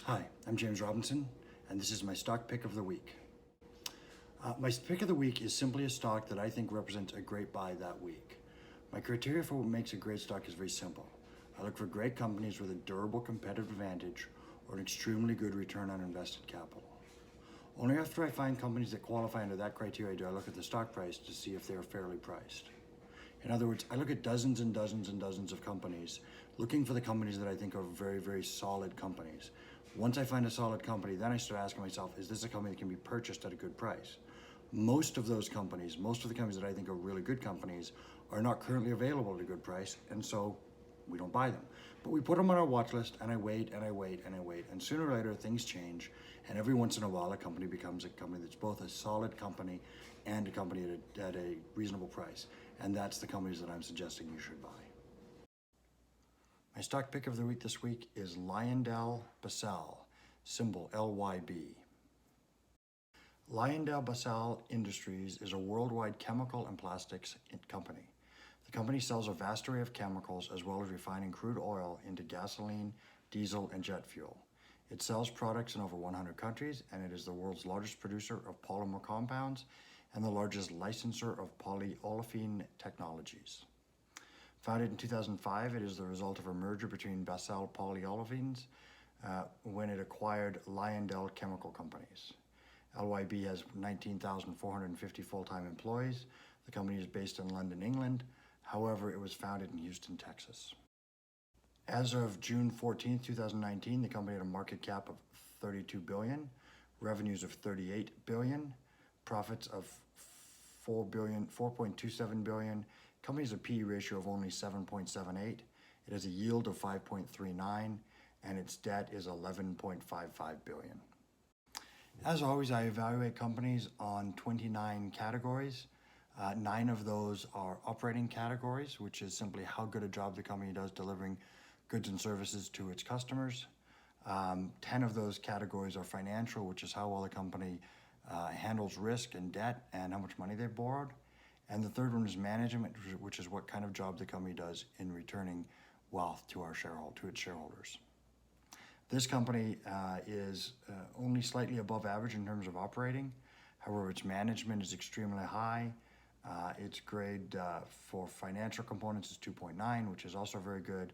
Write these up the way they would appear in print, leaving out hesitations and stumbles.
Hi, I'm James Robinson, and this is my stock pick of the week. My pick of the week is simply a stock that I think represents a great buy that week. My criteria for what makes a great stock is very simple. I look for great companies with a durable competitive advantage or an extremely good return on invested capital. Only after I find companies that qualify under that criteria do I look at the stock price to see if they are fairly priced. In other words, I look at dozens and dozens and dozens of companies, looking for the companies that I think are very, very solid companies. Once I find a solid company, then I start asking myself, is this a company that can be purchased at a good price? Most of those companies, most of the companies that I think are really good companies are not currently available at a good price, and so we don't buy them. But we put them on our watch list, and I wait, and I wait, and I wait, and sooner or later things change, and every once in a while a company becomes a company that's both a solid company and a company at a reasonable price, and that's the companies that I'm suggesting you should buy. My stock pick of the week this week is Lyondellbasell, symbol LYB. Lyondellbasell Industries is a worldwide chemical and plastics company. The company sells a vast array of chemicals as well as refining crude oil into gasoline, diesel, and jet fuel. It sells products in over 100 countries, and it is the world's largest producer of polymer compounds and the largest licensor of polyolefin technologies. Founded in 2005, it is the result of a merger between Basell Polyolefins when it acquired Lyondell Chemical Companies. LYB has 19,450 full-time employees. The company is based in London, England. However, it was founded in Houston, Texas. As of June 14, 2019, the company had a market cap of $32 billion, revenues of $38 billion, profits of $4.27 billion. Company has a PE ratio of only 7.78. It has a yield of 5.39, and its debt is $11.55 billion. As always, I evaluate companies on 29 categories. 9 of those are operating categories, which is simply how good a job the company does delivering goods and services to its customers. 10 of those categories are financial, which is how well the company handles risk and debt and how much money they've borrowed. And the third one is management, which is what kind of job the company does in returning wealth to its shareholders. This company is only slightly above average in terms of operating. However, its management is extremely high. Its grade for financial components is 2.9, which is also very good.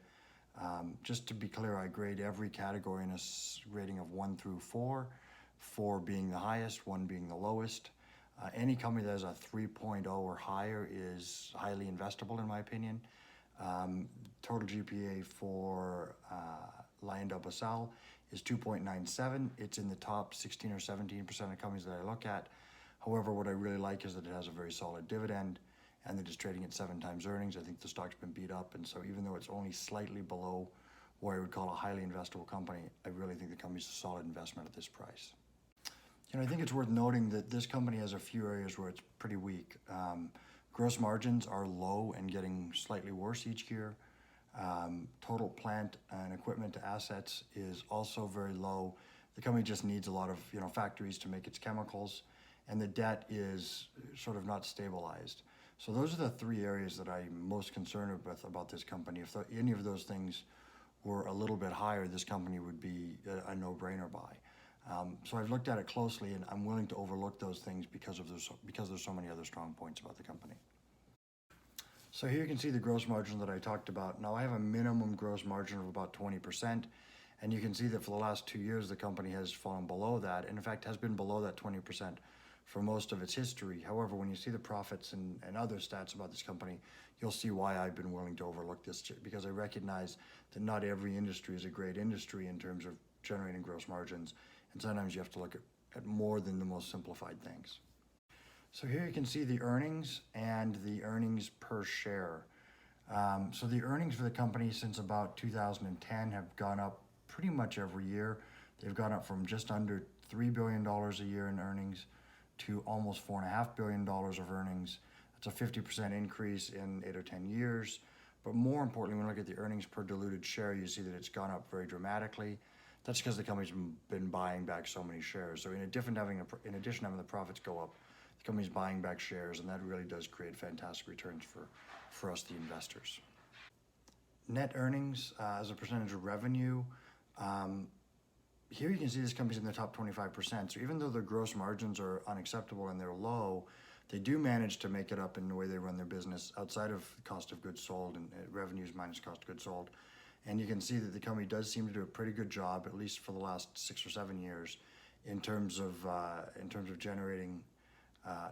Just to be clear, I grade every category in a rating of 1 through 4, 4 being the highest, 1 being the lowest. Any company that has a 3.0 or higher is highly investable, in my opinion. Total GPA for Lyondellbasell is 2.97. It's in the top 16 or 17% of companies that I look at. However, what I really like is that it has a very solid dividend and that it's trading at 7 times earnings. I think the stock's been beat up, and so even though it's only slightly below what I would call a highly investable company, I really think the company's a solid investment at this price. I think it's worth noting that this company has a few areas where it's pretty weak. Gross margins are low and getting slightly worse each year. Total plant and equipment to assets is also very low. The company just needs a lot of factories to make its chemicals, and the debt is sort of not stabilized. So those are the 3 areas that I'm most concerned with about this company. If any of those things were a little bit higher, this company would be a no-brainer buy. So I've looked at it closely, and I'm willing to overlook those things because there's so many other strong points about the company. So here you can see the gross margin that I talked about. Now I have a minimum gross margin of about 20%, and you can see that for the last 2 years the company has fallen below that, and in fact has been below that 20% for most of its history. However, when you see the profits and other stats about this company, you'll see why I've been willing to overlook this, because I recognize that not every industry is a great industry in terms of generating gross margins, and sometimes you have to look at more than the most simplified things. So here you can see the earnings and the earnings per share. So the earnings for the company since about 2010 have gone up pretty much every year. They've gone up from just under $3 billion a year in earnings to almost $4.5 billion of earnings. That's a 50% increase in 8 or 10 years. But more importantly, when you look at the earnings per diluted share, you see that it's gone up very dramatically. That's because the company's been buying back so many shares. So in addition to having the profits go up, the company's buying back shares, and that really does create fantastic returns for us, the investors. Net earnings as a percentage of revenue here you can see this company's in the top 25%. So even though their gross margins are unacceptable and they're low, they do manage to make it up in the way they run their business outside of cost of goods sold and revenues minus cost of goods sold. And you can see that the company does seem to do a pretty good job, at least for the last 6 or 7 years, in terms of generating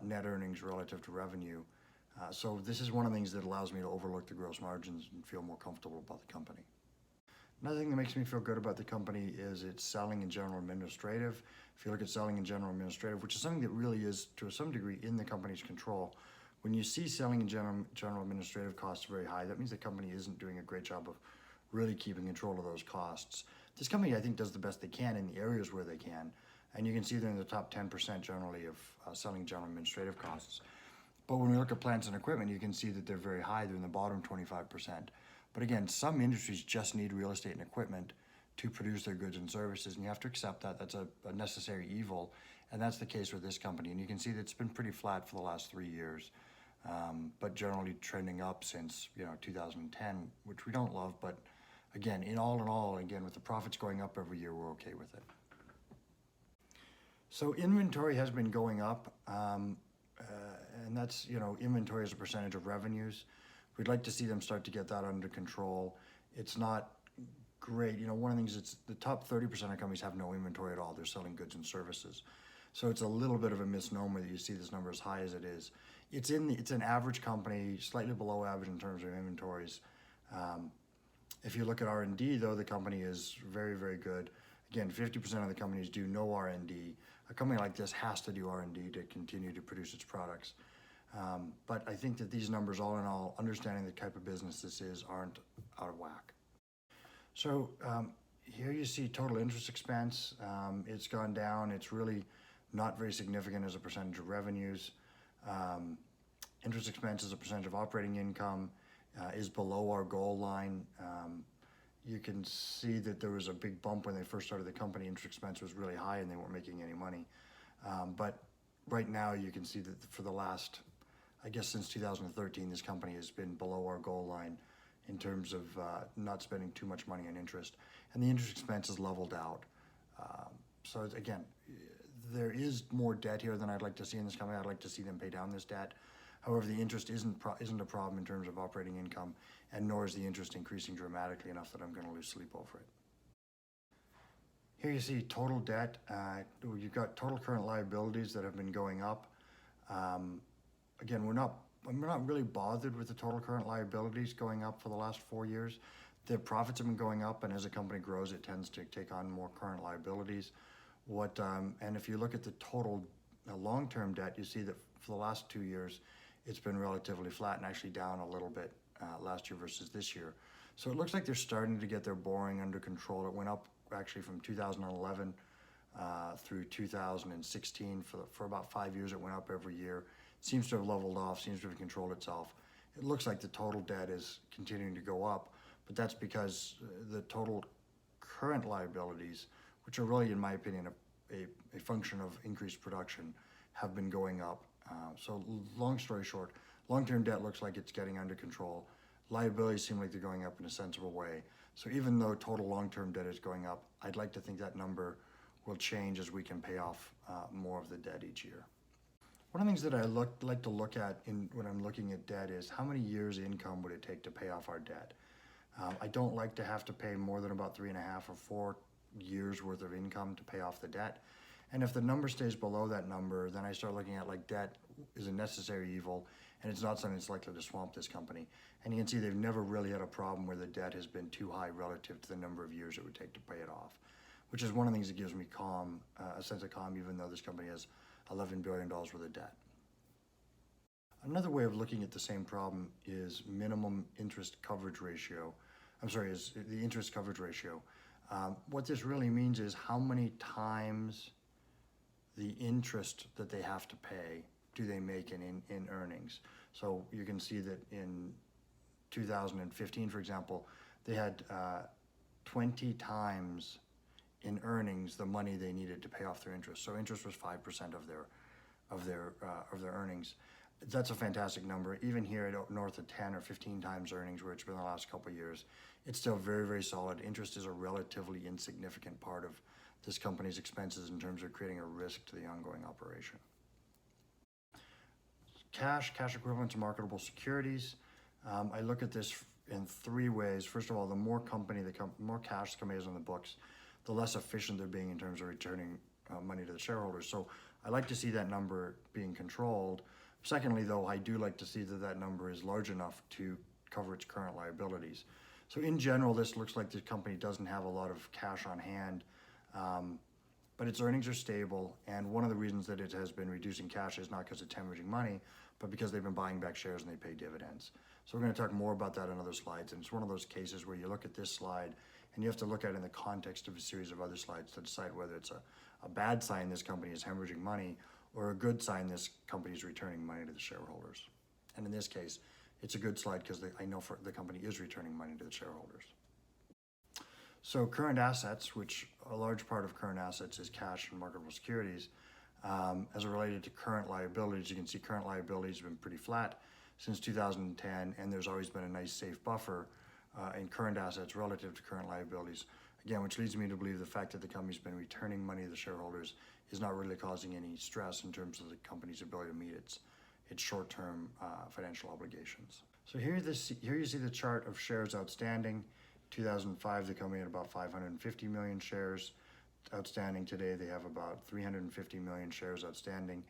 net earnings relative to revenue. So this is one of the things that allows me to overlook the gross margins and feel more comfortable about the company. Another thing that makes me feel good about the company is its selling and general administrative. If you look at selling and general administrative, which is something that really is to some degree in the company's control, when you see selling and general administrative costs very high, that means the company isn't doing a great job of really keeping control of those costs. This company, I think, does the best they can in the areas where they can, and you can see they're in the top 10% generally of selling general administrative costs. But when we look at plants and equipment, you can see that they're very high. They're in the bottom 25%. But again, some industries just need real estate and equipment to produce their goods and services, and you have to accept that. That's a necessary evil, and that's the case with this company. And you can see that it's been pretty flat for the last 3 years, but generally trending up since 2010, which we don't love. But again, in all, again, with the profits going up every year, we're okay with it. So inventory has been going up, and that's inventory as a percentage of revenues. We'd like to see them start to get that under control. It's not great. One of the things, it's the top 30% of companies have no inventory at all. They're selling goods and services. So it's a little bit of a misnomer that you see this number as high as it is. It's an average company, slightly below average in terms of inventories. If you look at R&D, though, the company is very, very good. Again, 50% of the companies do no R&D. A company like this has to do R&D to continue to produce its products. But I think that these numbers, all in all, understanding the type of business this is, aren't out of whack. So here you see total interest expense. It's gone down. It's really not very significant as a percentage of revenues. Interest expense as a percentage of operating income is below our goal line. You can see that there was a big bump when they first started the company. Interest expense was really high and they weren't making any money. But right now you can see that for the last, I guess since 2013, this company has been below our goal line in terms of not spending too much money on interest. And the interest expense is leveled out. So again, there is more debt here than I'd like to see in this company. I'd like to see them pay down this debt. However, the interest isn't a problem in terms of operating income, and nor is the interest increasing dramatically enough that I'm going to lose sleep over it. Here you see total debt. You've got total current liabilities that have been going up. Again, we're not really bothered with the total current liabilities going up for the last 4 years. The profits have been going up, and as a company grows, it tends to take on more current liabilities. And if you look at the total long-term debt, you see that for the last 2 years, it's been relatively flat and actually down a little bit last year versus this year. So it looks like they're starting to get their borrowing under control. It went up actually from 2011 through 2016. For about 5 years, it went up every year. It seems to have leveled off, seems to have controlled itself. It looks like the total debt is continuing to go up, but that's because the total current liabilities, which are really, in my opinion, a function of increased production, have been going up. So long story short, long-term debt looks like it's getting under control. Liabilities seem like they're going up in a sensible way. So even though total long-term debt is going up, I'd like to think that number will change as we can pay off more of the debt each year. One of the things that I like to look at when I'm looking at debt is how many years income would it take to pay off our debt. I don't like to have to pay more than about 3.5 or 4 years worth of income to pay off the debt. And if the number stays below that number, then I start looking at like debt is a necessary evil, and it's not something that's likely to swamp this company. And you can see they've never really had a problem where the debt has been too high relative to the number of years it would take to pay it off, which is one of the things that gives me a sense of calm, even though this company has $11 billion worth of debt. Another way of looking at the same problem is minimum interest coverage ratio. Is the interest coverage ratio. What this really means is how many times the interest that they have to pay do they make in earnings. So you can see that in 2015, for example, they had 20 times in earnings the money they needed to pay off their interest. So interest was 5% of their earnings. That's a fantastic number. Even here at north of 10 or 15 times earnings, where it's been the last couple of years, it's still very, very solid. Interest is a relatively insignificant part of this company's expenses in terms of creating a risk to the ongoing operation. Cash equivalents, and marketable securities. I look at this in three ways. First of all, the more more cash the company has on the books, the less efficient they're being in terms of returning money to the shareholders. So I like to see that number being controlled. Secondly, though, I do like to see that that number is large enough to cover its current liabilities. So in general, this looks like the company doesn't have a lot of cash on hand, but its earnings are stable. And one of the reasons that it has been reducing cash is not because it's hemorrhaging money, but because they've been buying back shares and they pay dividends. So we're going to talk more about that in other slides. And it's one of those cases where you look at this slide and you have to look at it in the context of a series of other slides to decide whether it's a bad sign this company is hemorrhaging money or a good sign this company is returning money to the shareholders. And in this case, it's a good slide because I know the company is returning money to the shareholders. So current assets, which a large part of current assets is cash and marketable securities, as related to current liabilities, you can see current liabilities have been pretty flat since 2010, and there's always been a nice safe buffer in current assets relative to current liabilities. Again, which leads me to believe the fact that the company's been returning money to the shareholders is not really causing any stress in terms of the company's ability to meet its short-term financial obligations. So here you see the chart of shares outstanding. 2005, the company had about 550 million shares outstanding. Today, they have about 350 million shares outstanding.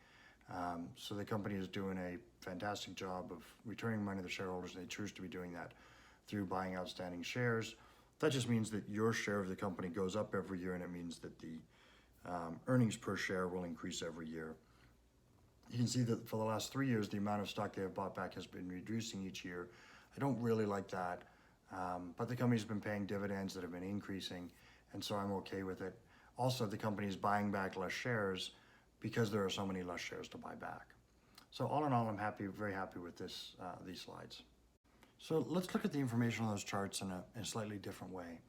So the company is doing a fantastic job of returning money to the shareholders, and they choose to be doing that through buying outstanding shares. That just means that your share of the company goes up every year, and it means that the earnings per share will increase every year. You can see that for the last 3 years, the amount of stock they have bought back has been reducing each year. I don't really like that, but the company's been paying dividends that have been increasing, and so I'm okay with it. Also, the company is buying back less shares because there are so many less shares to buy back. So all in all, I'm very happy with these slides. So let's look at the information on those charts in a slightly different way.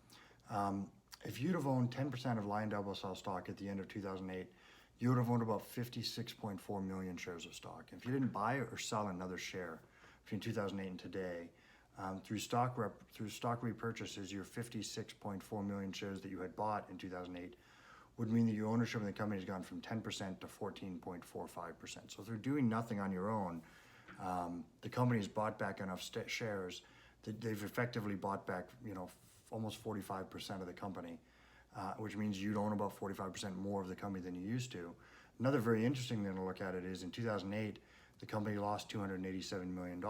If you'd have owned 10% of Lyondellbasell stock at the end of 2008, you would have owned about 56.4 million shares of stock. If you didn't buy or sell another share between 2008 and today, through stock repurchases, your 56.4 million shares that you had bought in 2008 would mean that your ownership in the company has gone from 10% to 14.45%. So through doing nothing on your own, the company's bought back enough shares that they've effectively bought back, almost 45% of the company, which means you'd own about 45% more of the company than you used to. Another very interesting thing to look at it is in 2008, the company lost $287 million.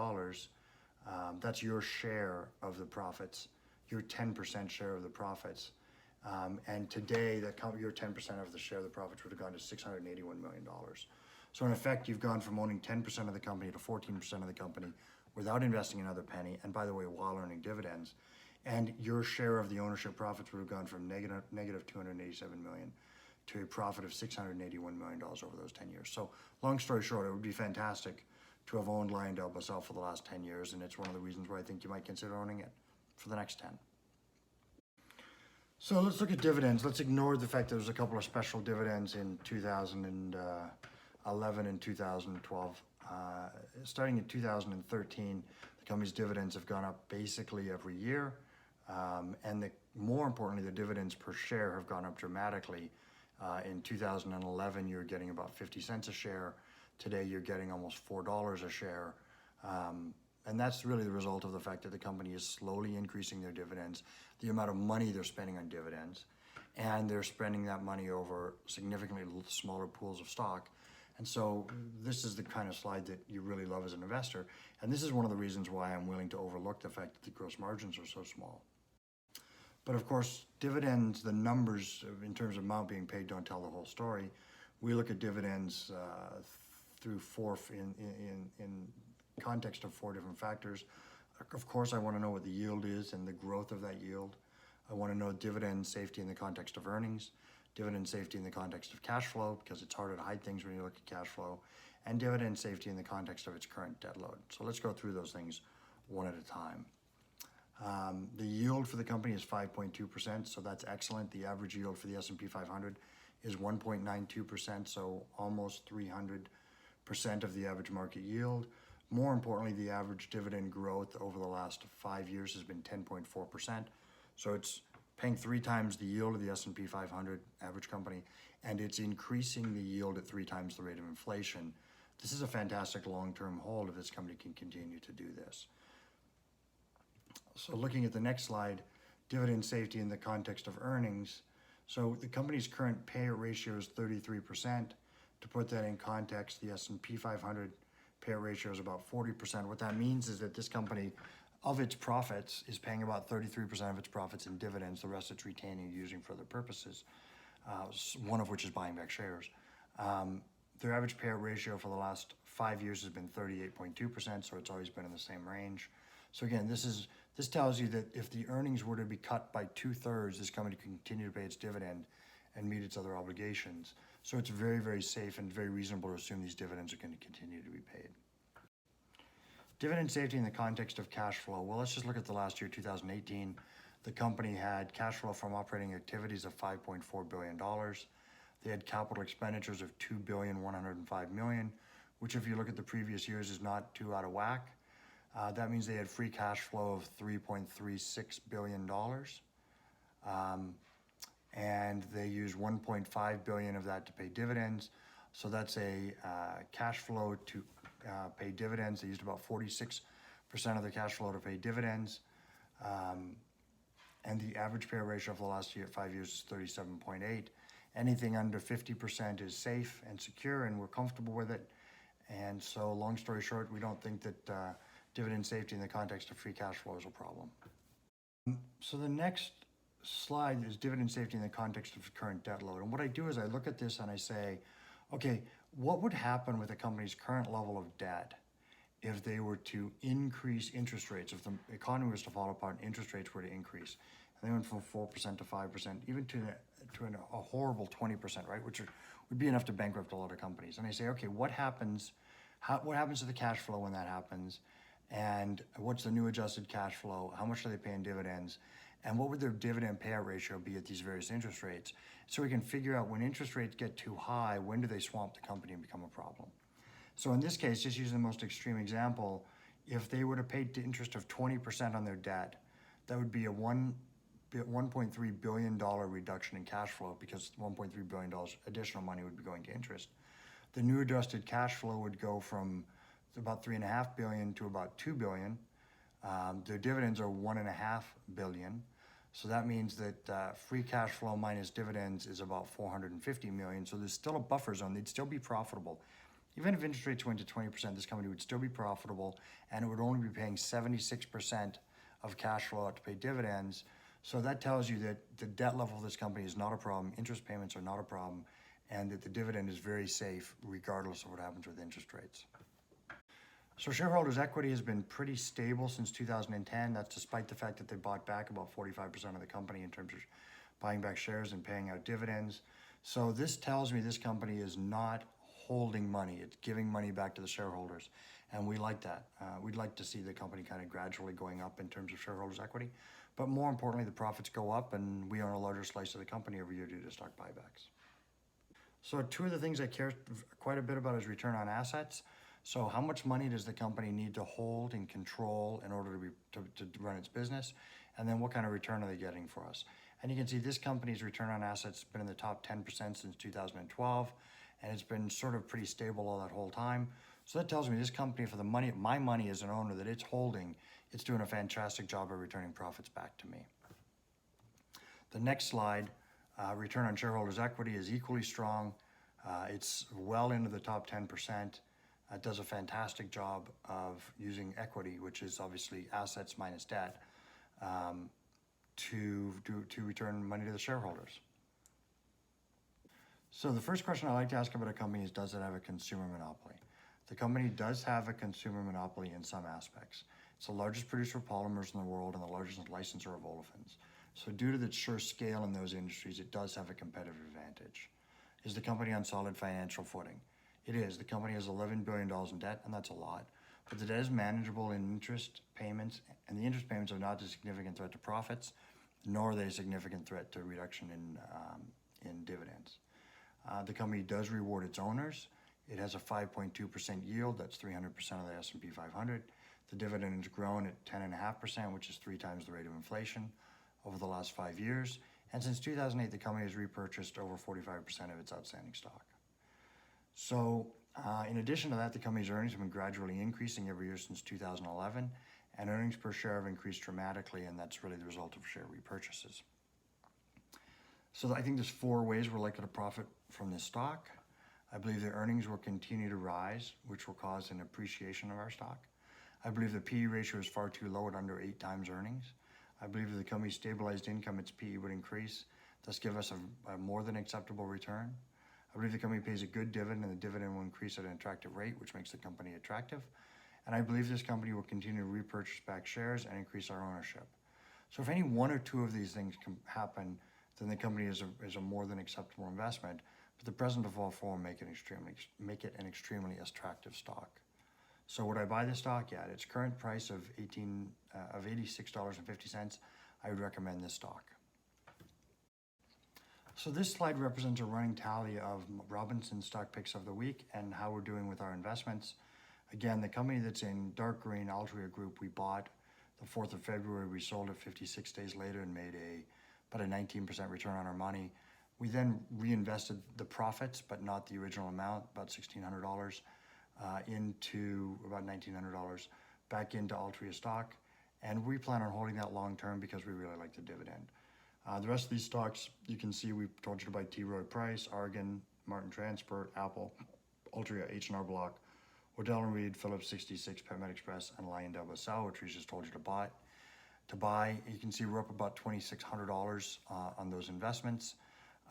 That's your share of the profits, your 10% share of the profits. And today, your 10% of the share of the profits would have gone to $681 million. So in effect, you've gone from owning 10% of the company to 14% of the company without investing another penny, and by the way, while earning dividends. And your share of the ownership profits would have gone from negative $287 million to a profit of $681 million over those 10 years. So long story short, it would be fantastic to have owned Lyondellbasell for the last 10 years, and it's one of the reasons why I think you might consider owning it for the next 10. So let's look at dividends. Let's ignore the fact that there's a couple of special dividends in 2011 and 2012. Starting in 2013, the company's dividends have gone up basically every year. And more importantly, the dividends per share have gone up dramatically. In 2011, you were getting about 50 cents a share. Today, you're getting almost $4 a share. And that's really the result of the fact that the company is slowly increasing their dividends, the amount of money they're spending on dividends, and they're spending that money over significantly smaller pools of stock. And so this is the kind of slide that you really love as an investor. And this is one of the reasons why I'm willing to overlook the fact that the gross margins are so small. But of course, dividends, the numbers in terms of amount being paid don't tell the whole story. We look at dividends through in context of 4 different factors. Of course, I want to know what the yield is and the growth of that yield. I want to know dividend safety in the context of earnings, dividend safety in the context of cash flow, because it's harder to hide things when you look at cash flow, and dividend safety in the context of its current debt load. So let's go through those things one at a time. The yield for the company is 5.2%, so that's excellent. The average yield for the S&P 500 is 1.92%, so almost 300% of the average market yield. More importantly, the average dividend growth over the last 5 years has been 10.4%. So it's paying 3 times the yield of the S&P 500 average company, and it's increasing the yield at 3 times the rate of inflation. This is a fantastic long-term hold if this company can continue to do this. So looking at the next slide, dividend safety in the context of earnings. So the company's current payout ratio is 33%. To put that in context, the S&P 500 payout ratio is about 40%. What that means is that this company, of its profits, is paying about 33% of its profits in dividends. The rest it's retaining and using for other purposes, one of which is buying back shares. Their average payout ratio for the last 5 years has been 38.2%, so it's always been in the same range. So again, this tells you that if the earnings were to be cut by 2/3, this company can continue to pay its dividend and meet its other obligations. So it's very, very safe and very reasonable to assume these dividends are going to continue to be paid. Dividend safety in the context of cash flow. Well, let's just look at the last year, 2018. The company had cash flow from operating activities of $5.4 billion. They had capital expenditures of $2.105 billion, which if you look at the previous years is not too out of whack. That means they had free cash flow of $3.36 billion. And they used $1.5 billion of that to pay dividends. So that's a cash flow to pay dividends. They used about 46% of their cash flow to pay dividends. And the average payout ratio for the last 5 years is 37.8. Anything under 50% is safe and secure, and we're comfortable with it. And so long story short, we don't think that dividend safety in the context of free cash flow is a problem. So the next slide is dividend safety in the context of current debt load. And what I do is I look at this and I say, okay, what would happen with a company's current level of debt if they were to increase interest rates, if the economy was to fall apart and interest rates were to increase? And they went from 4% to 5%, even to a horrible 20%, right? Which would be enough to bankrupt a lot of companies. And I say, okay, what happens to the cash flow when that happens? And what's the new adjusted cash flow? How much do they pay in dividends? And what would their dividend payout ratio be at these various interest rates? So we can figure out when interest rates get too high, when do they swamp the company and become a problem? So in this case, just using the most extreme example, if they were to pay interest of 20% on their debt, that would be a $1.3 billion reduction in cash flow because $1.3 billion additional money would be going to interest. The new adjusted cash flow would go from about $3.5 billion to about $2 billion. Their dividends are $1.5 billion. So that means that free cash flow minus dividends is about $450 million. So there's still a buffer zone. They'd still be profitable. Even if interest rates went to 20%, this company would still be profitable, and it would only be paying 76% of cash flow out to pay dividends. So that tells you that the debt level of this company is not a problem, interest payments are not a problem, and that the dividend is very safe regardless of what happens with interest rates. So shareholders' equity has been pretty stable since 2010. That's despite the fact that they bought back about 45% of the company in terms of buying back shares and paying out dividends. So this tells me this company is not holding money. It's giving money back to the shareholders. And we like that. We'd like to see the company kind of gradually going up in terms of shareholders' equity. But more importantly, the profits go up and we own a larger slice of the company every year due to stock buybacks. So two of the things I care quite a bit about is return on assets. So how much money does the company need to hold and control in order to run its business? And then what kind of return are they getting for us? And you can see this company's return on assets has been in the top 10% since 2012, and it's been sort of pretty stable all that whole time. So that tells me this company, for the money, my money as an owner that it's holding, it's doing a fantastic job of returning profits back to me. The next slide, return on shareholders' equity is equally strong. It's well into the top 10%. It does a fantastic job of using equity, which is obviously assets minus debt, to return money to the shareholders. So the first question I like to ask about a company is, does it have a consumer monopoly? The company does have a consumer monopoly in some aspects. It's the largest producer of polymers in the world and the largest licensor of olefins. So due to the sheer scale in those industries, it does have a competitive advantage. Is the company on solid financial footing? It is. The company has $11 billion in debt, and that's a lot. But the debt is manageable in interest payments, and the interest payments are not a significant threat to profits, nor are they a significant threat to reduction in dividends. The company does reward its owners. It has a 5.2% yield. That's 300% of the S&P 500. The dividend has grown at 10.5%, which is 3 times the rate of inflation over the last 5 years. And since 2008, the company has repurchased over 45% of its outstanding stock. So in addition to that, the company's earnings have been gradually increasing every year since 2011, and earnings per share have increased dramatically, and that's really the result of share repurchases. So I think there's 4 ways we're likely to profit from this stock. I believe the earnings will continue to rise, which will cause an appreciation of our stock. I believe the PE ratio is far too low at under 8 times earnings. I believe if the company's stabilized income, its PE would increase, thus give us a more than acceptable return. I believe the company pays a good dividend, and the dividend will increase at an attractive rate, which makes the company attractive. And I believe this company will continue to repurchase back shares and increase our ownership. So if any 1 or 2 of these things can happen, then the company is a more than acceptable investment. But the present of all 4 make it an extremely attractive stock. So would I buy this stock? Yeah, at its current price of $86.50, I would recommend this stock. So this slide represents a running tally of Robinson's stock picks of the week and how we're doing with our investments. Again, the company that's in dark green, Altria Group, we bought the 4th of February. We sold it 56 days later and made about a 19% return on our money. We then reinvested the profits, but not the original amount, about $1,600, into about $1,900 back into Altria stock. And we plan on holding that long term because we really like the dividend. The rest of these stocks, you can see we told you to buy T. Rowe Price, Argan, Martin Transport, Apple, Altria, H&R Block, Waddell & Reed, Phillips 66, PetMed Express, and Lyondellbasell, which we just told you to buy. You can see we're up about $2,600 on those investments.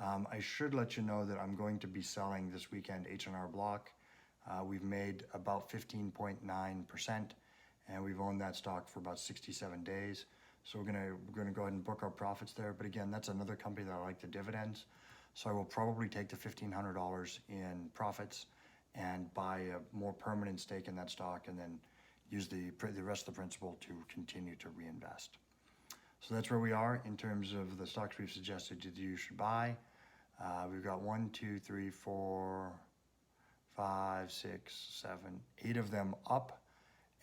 I should let you know that I'm going to be selling this weekend H&R Block. We've made about 15.9%, and we've owned that stock for about 67 days. So we're gonna go ahead and book our profits there. But again, that's another company that I like the dividends. So I will probably take the $1,500 in profits and buy a more permanent stake in that stock, and then use the rest of the principal to continue to reinvest. So that's where we are in terms of the stocks we've suggested that you should buy. We've got 1, 2, 3, 4, 5, 6, 7, 8 of them up,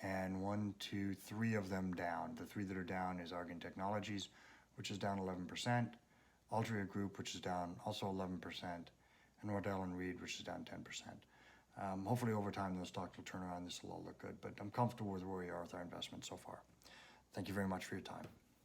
and 1, 2, 3 of them down. The 3 that are down is Argan Technologies, which is down 11%, Altria Group, which is down also 11%, and Waddell & Reed, which is down 10%. Hopefully over time those stocks will turn around. This will all look good, but I'm comfortable with where we are with our investment so far. Thank you very much for your time.